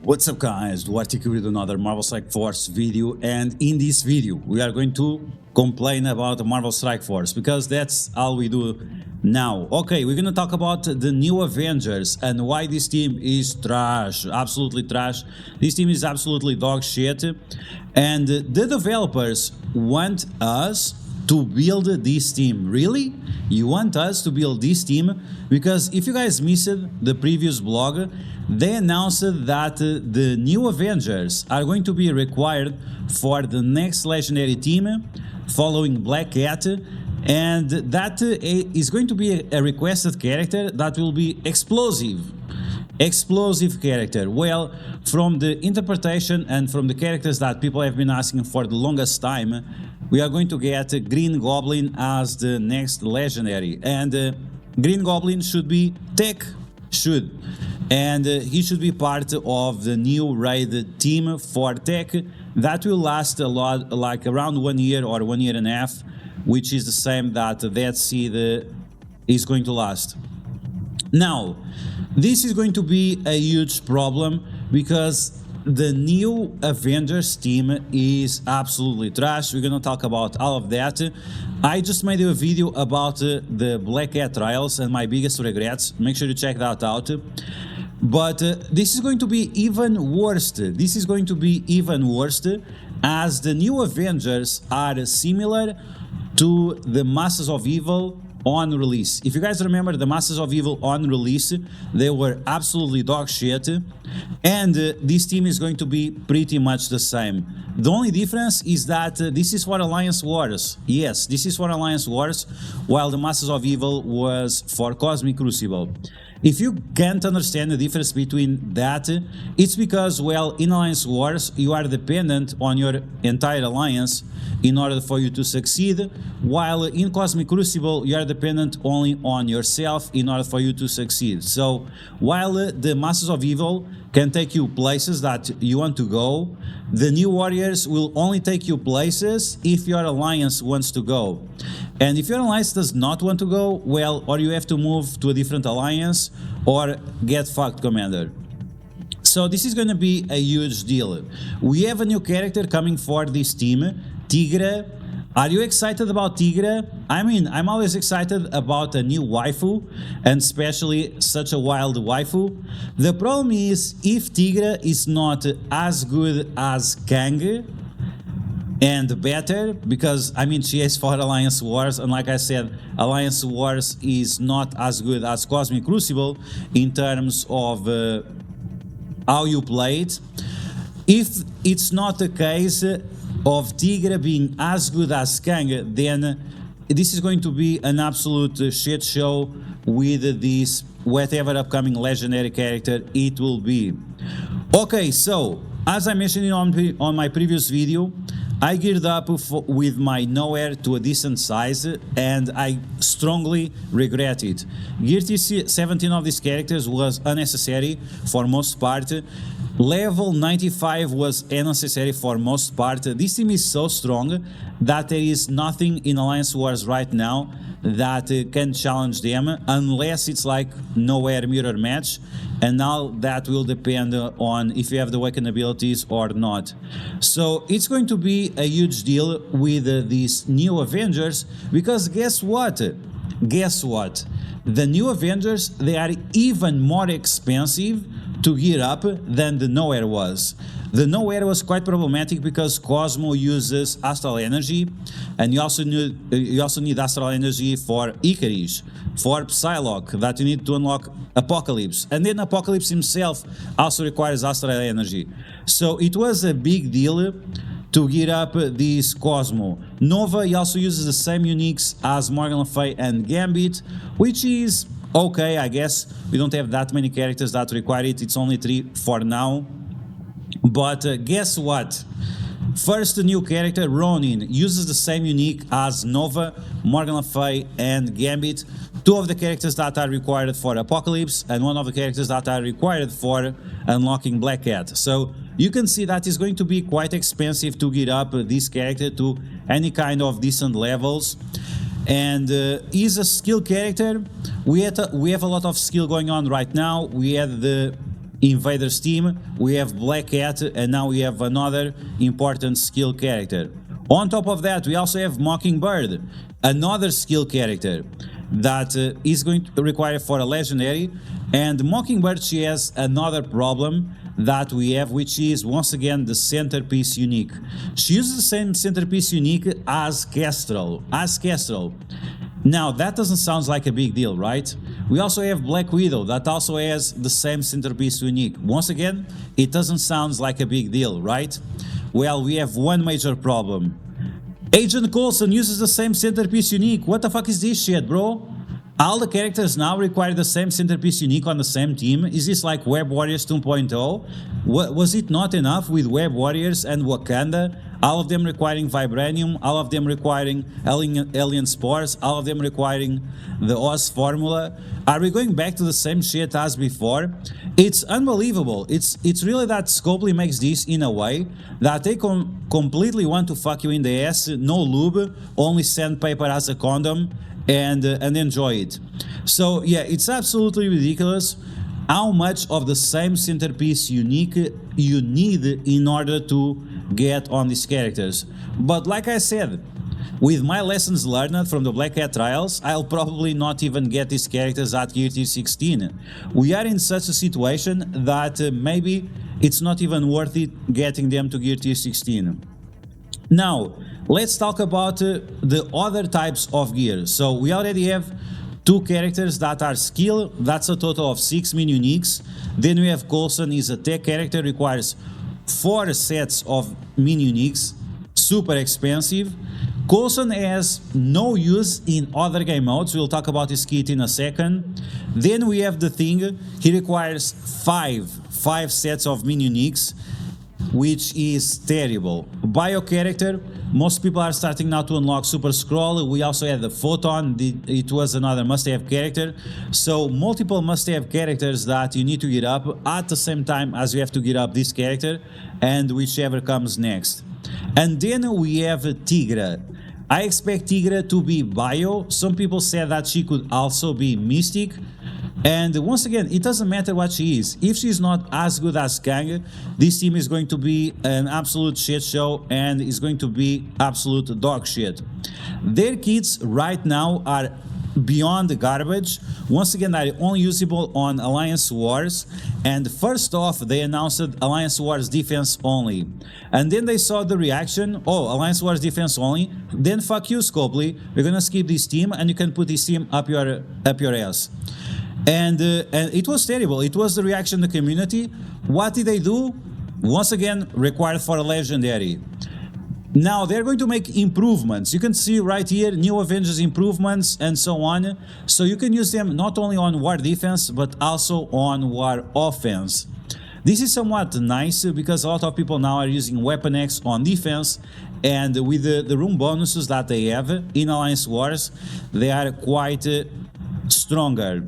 What's up guys, DuArktik with another Marvel Strike Force video, and in this video we are going to complain about the Marvel Strike Force because that's all we do now. Okay, we're gonna talk about the new Avengers and why this team is trash, absolutely trash. This team is absolutely dog shit, and the developers want us to build this team. Really? You want us to build this team? Because if you guys missed the previous blog, they announced that the new Avengers are going to be required for the next legendary team following Black Cat, and that is going to be a requested character that will be explosive character. Well, from the interpretation and from the characters that people have been asking for the longest time, we are going to get Green Goblin as the next legendary, and Green Goblin should be tech, and he should be part of the new raid team for tech that will last a lot, like around 1 year or 1 year and a half, which is the same that Dead Seed is going to last. Now, this is going to be a huge problem because the new Avengers team is absolutely trash. We're gonna talk about all of that. I just made a video about the Black Cat trials and my biggest regrets. Make sure you check that out. But this is going to be even worse. This is going to be even worse as the new Avengers are similar to the Masters of Evil on release. If you guys remember the Masters of Evil on release, they were absolutely dog shit, and this team is going to be pretty much the same. The only difference is that this is for Alliance Wars. Yes, this is for Alliance Wars, while the Masters of Evil was for Cosmic Crucible. If you can't understand the difference between that, it's because, well, in Alliance Wars you are dependent on your entire alliance in order for you to succeed, while in Cosmic Crucible you are dependent only on yourself in order for you to succeed. So while the Masters of Evil can take you places that you want to go, the new warriors will only take you places if your alliance wants to go. And if your alliance does not want to go, well, or you have to move to a different alliance or get fucked, Commander. So this is going to be a huge deal. We have a new character coming for this team, Tigre. Are you excited about Tigre? I mean, I'm always excited about a new waifu, and especially such a wild waifu. The problem is, if Tigre is not as good as Kang, and better, because I mean she is for Alliance Wars, and like I said, Alliance Wars is not as good as Cosmic Crucible in terms of how you play it. If it's not the case of Tigre being as good as Kang, then this is going to be an absolute shit show with this whatever upcoming legendary character it will be. Okay, so as I mentioned on my previous video, I geared up with my nowhere to a decent size, and I strongly regret it. Gear 17 of these characters was unnecessary for most part. Level 95 was unnecessary for most part. This team is so strong that there is nothing in Alliance Wars right now that can challenge them, unless it's like nowhere mirror match, and now that will depend on if you have the awakened abilities or not. So it's going to be a huge deal with these new Avengers, because guess what? The new Avengers, they are even more expensive to gear up than the Nowhere was. The Nowhere was quite problematic because Cosmo uses astral energy, and you also need astral energy for Icarus, for Psylocke, that you need to unlock Apocalypse, and then Apocalypse himself also requires astral energy. So it was a big deal to gear up this Cosmo. Nova, he also uses the same uniques as Morgan Le Fay and Gambit, which is okay, I guess. We don't have that many characters that require it. It's only 3 for now. But guess what? First, the new character, Ronin, uses the same unique as Nova, Morgan Le Fay, and Gambit. 2 of the characters that are required for Apocalypse, and 1 of the characters that are required for unlocking Black Cat. So you can see that it's going to be quite expensive to gear up this character to any kind of decent levels. And he's a skill character. We have a lot of skill going on right now. We had the Invaders team, we have Black Cat, and now we have another important skill character. On top of that, we also have Mockingbird, another skill character that is going to require for a legendary. And Mockingbird, she has another problem that we have, which is once again the centerpiece unique. She uses the same centerpiece unique as Kestrel. Now that doesn't sound like a big deal, right? We also have Black Widow that also has the same centerpiece unique. Once again, it doesn't sound like a big deal, right? Well, we have one major problem. Agent Coulson uses the same centerpiece unique. What the fuck is this shit, bro? All the characters now require the same centerpiece unique on the same team. Is this like Web Warriors 2.0? Was it not enough with Web Warriors and Wakanda? All of them requiring Vibranium, all of them requiring alien spores, all of them requiring the Oz formula. Are we going back to the same shit as before? It's unbelievable. It's really that Scopely makes this in a way that they completely want to fuck you in the ass. No lube, only sandpaper as a condom, and enjoy it. So yeah, it's absolutely ridiculous how much of the same centerpiece unique you need in order to get on these characters. But like I said, with my lessons learned from the Black Cat trials, I'll probably not even get these characters at Gear Tier 16. We are in such a situation that maybe it's not even worth it getting them to Gear Tier 16. Now, let's talk about the other types of gear. So we already have 2 characters that are skill, that's a total of 6 min uniques. Then we have Coulson, is a tech character, requires 4 sets of min uniques, super expensive. Coulson has no use in other game modes, we'll talk about his kit in a second. Then we have the Thing, he requires 5 sets of min uniques, which is terrible. Bio character, most people are starting now to unlock Super Scroll. We also had the Photon, it was another must-have character. So multiple must-have characters that you need to get up at the same time as you have to get up this character, and whichever comes next. And then we have Tigre. I expect Tigre to be bio. Some people said that she could also be Mystic. And once again, it doesn't matter what she is. If she's not as good as Kang, this team is going to be an absolute shit show and is going to be absolute dog shit. Their kits right now are beyond the garbage. Once again, they're only usable on Alliance Wars. And first off, they announced Alliance Wars defense only. And then they saw the reaction, oh, Alliance Wars defense only? Then fuck you, Scopely. We're gonna skip this team and you can put this team up your ass. And it was terrible. It was the reaction of the community. What did they do? Once again, required for a legendary. Now they're going to make improvements. You can see right here, new Avengers improvements and so on. So you can use them not only on war defense, but also on war offense. This is somewhat nice because a lot of people now are using Weapon X on defense, and with the room bonuses that they have in Alliance Wars, they are quite stronger.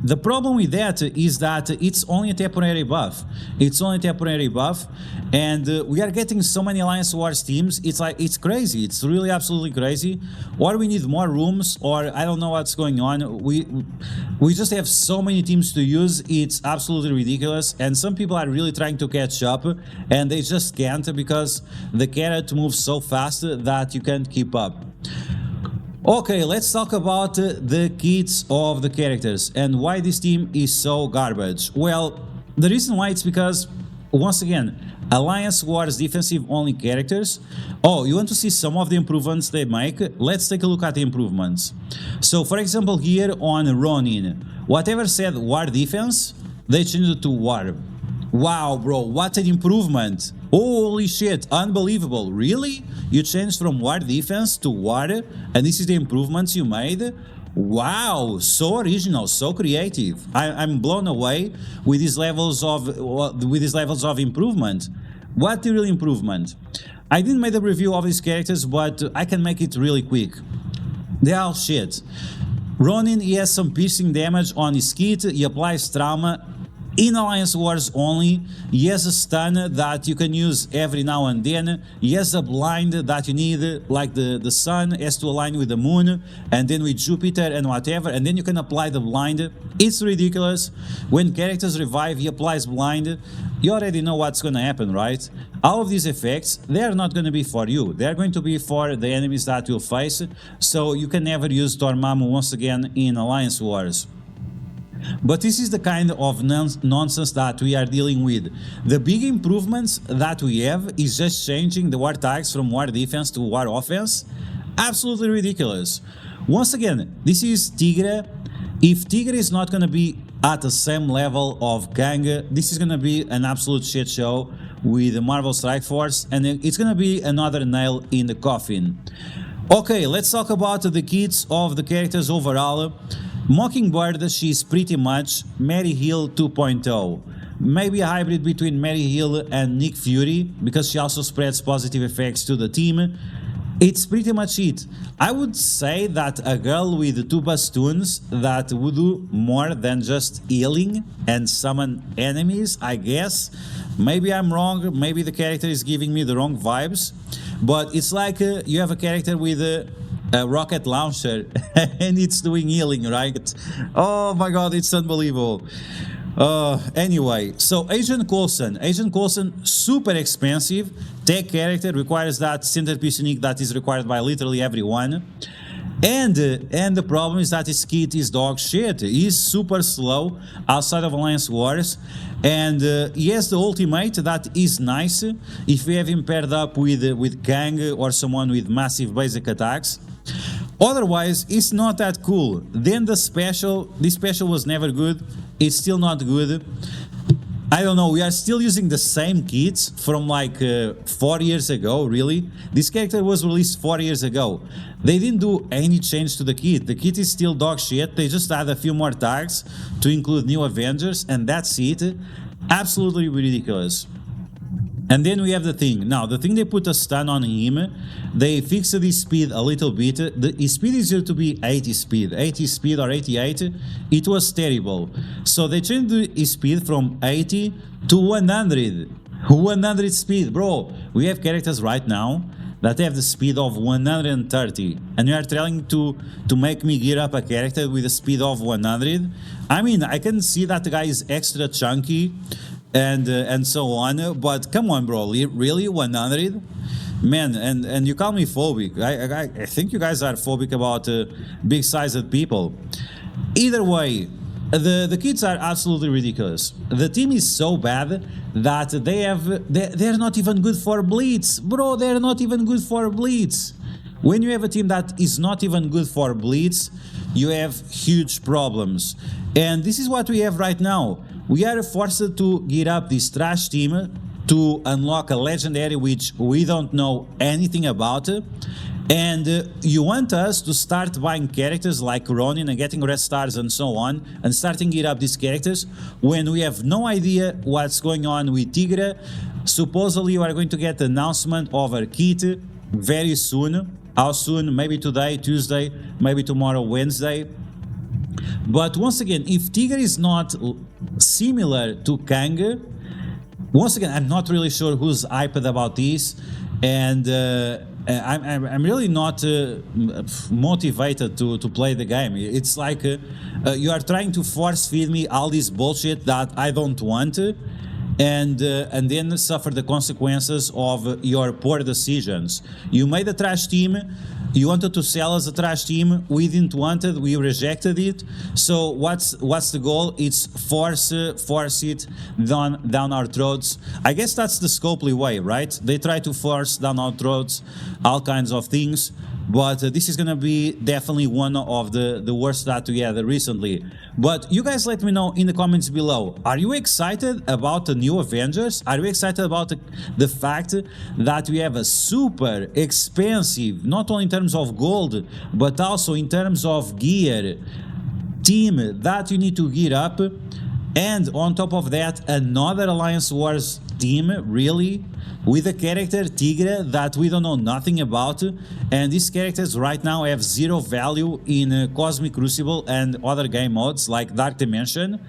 The problem with that is that it's only a temporary buff. It's only a temporary buff, and we are getting so many Alliance Wars teams. It's crazy. It's really absolutely crazy. Or we need more rooms, or I don't know what's going on. We just have so many teams to use. It's absolutely ridiculous, and some people are really trying to catch up, and they just can't because the carrot moves so fast that you can't keep up. Okay, let's talk about the kits of the characters and why this team is so garbage. Well, the reason why it's because, once again, Alliance Wars defensive only characters. Oh, you want to see some of the improvements they make? Let's take a look at the improvements. So, for example, here on Ronin, whatever said war defense, they changed it to war. Wow, bro, what an improvement. Holy shit, unbelievable. Really? You changed from war defense to war, and this is the improvements you made? Wow, so original, so creative. I'm blown away with these levels of improvement. What the real improvement? I didn't make a review of these characters, but I can make it really quick. They are all shit. Ronin, he has some piercing damage on his kit, he applies trauma. In Alliance Wars only, he has a stun that you can use every now and then. He has a blind that you need, like the sun has to align with the moon, and then with Jupiter and whatever, and then you can apply the blind. It's ridiculous. When characters revive, he applies blind. You already know what's gonna happen, right? All of these effects, they're not gonna be for you. They're going to be for the enemies that you'll face, so you can never use Dormammu once again in Alliance Wars. But this is the kind of nonsense that we are dealing with. The big improvements that we have is just changing the war tags from war defense to war offense. Absolutely ridiculous. Once again, this is Tigre. If Tigre is not going to be at the same level of Kang, this is going to be an absolute shit show with the Marvel Strike Force, and it's going to be another nail in the coffin. Okay, let's talk about the kits of the characters overall. Mockingbird, she's pretty much Mary Hill 2.0. Maybe a hybrid between Mary Hill and Nick Fury, because she also spreads positive effects to the team. It's pretty much it. I would say that a girl with 2 bastoons that would do more than just healing and summon enemies, I guess. Maybe I'm wrong, maybe the character is giving me the wrong vibes, but it's like you have a character with a rocket launcher and it's doing healing, right? Oh my god, it's unbelievable. Anyway, so Agent Coulson, super expensive tech character, requires that centerpiece unique that is required by literally everyone. And the problem is that his kit is dog shit. He's super slow outside of Alliance Wars, and he has the ultimate that is nice if we have him paired up with Kang or someone with massive basic attacks. Otherwise, it's not that cool. Then this special was never good. It's still not good. I don't know, we are still using the same kits from like 4 years ago, really. This character was released 4 years ago. They didn't do any change to the kit. The kit is still dog shit. They just add a few more tags to include new Avengers, and that's it. Absolutely ridiculous. And then we have the thing. Now, the thing, they put a stun on him. They fixed his speed a little bit. His speed is due to be 80 speed or 88. It was terrible. So they changed his speed from 80 to 100. 100 speed, bro. We have characters right now that have the speed of 130. And you are trying to make me gear up a character with a speed of 100? I mean, I can see that the guy is extra chunky and so on, but come on, bro, really 100? Man, and you call me phobic. I think you guys are phobic about big sized people. Either way, the kids are absolutely ridiculous. The team is so bad that they're not even good for Blitz, bro. They're not even good for Blitz. When you have a team that is not even good for Blitz, you have huge problems. And this is what we have right now. We are forced to gear up this trash team to unlock a legendary which we don't know anything about. And you want us to start buying characters like Ronin and getting red stars and so on, and starting gear up these characters when we have no idea what's going on with Tigre. Supposedly we are going to get the announcement of our kit very soon. How soon? Maybe today, Tuesday, maybe tomorrow, Wednesday. But once again, if Tigre is not similar to Kang, once again, I'm not really sure who's hyped about this, and I'm really not motivated to play the game. It's like you are trying to force feed me all this bullshit that I don't want, and then suffer the consequences of your poor decisions. You made a trash team. You wanted to sell as a trash team. We didn't want it. We rejected it. So what's the goal? It's force it down our throats. I guess that's the Scopely way, right? They try to force down our throats all kinds of things. But this is gonna be definitely one of the worst that we had recently. But you guys let me know in the comments below. Are you excited about the new Avengers? Are you excited about the fact that we have a super expensive, not only in terms of gold, but also in terms of gear, team that you need to gear up? And on top of that, another Alliance Wars team, really? With a character, Tigre, that we don't know nothing about, and these characters right now have zero value in Cosmic Crucible and other game modes like Dark Dimension.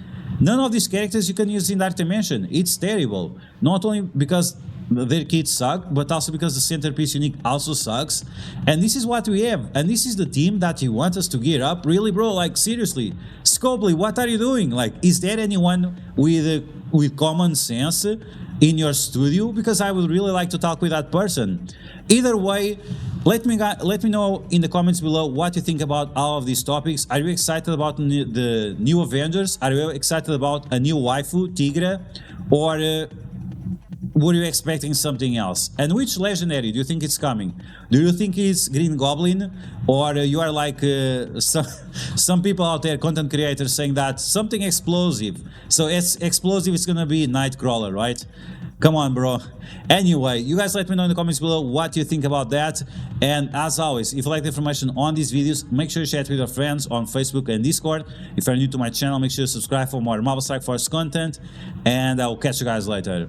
None of these characters you can use in Dark Dimension. It's terrible. Not only because their kits suck, but also because the centerpiece unique also sucks. And this is what we have. And this is the team that you want us to gear up? Really, bro? Like, seriously. Scopely, what are you doing? Like, is there anyone with common sense in your studio? Because I would really like to talk with that person. Either way, let me know in the comments below what you think about all of these topics. Are you excited about the new Avengers? Are you excited about a new waifu, Tigre? Or were you expecting something else? And which legendary do you think is coming? Do you think it's Green Goblin? Or you are like some people out there, content creators, saying that something explosive. So it's explosive, it's gonna be Nightcrawler, right? Come on, bro. Anyway, you guys let me know in the comments below what you think about that. And as always, if you like the information on these videos, make sure you share it with your friends on Facebook and Discord. If you're new to my channel, make sure you subscribe for more Marvel Strike Force content. And I will catch you guys later.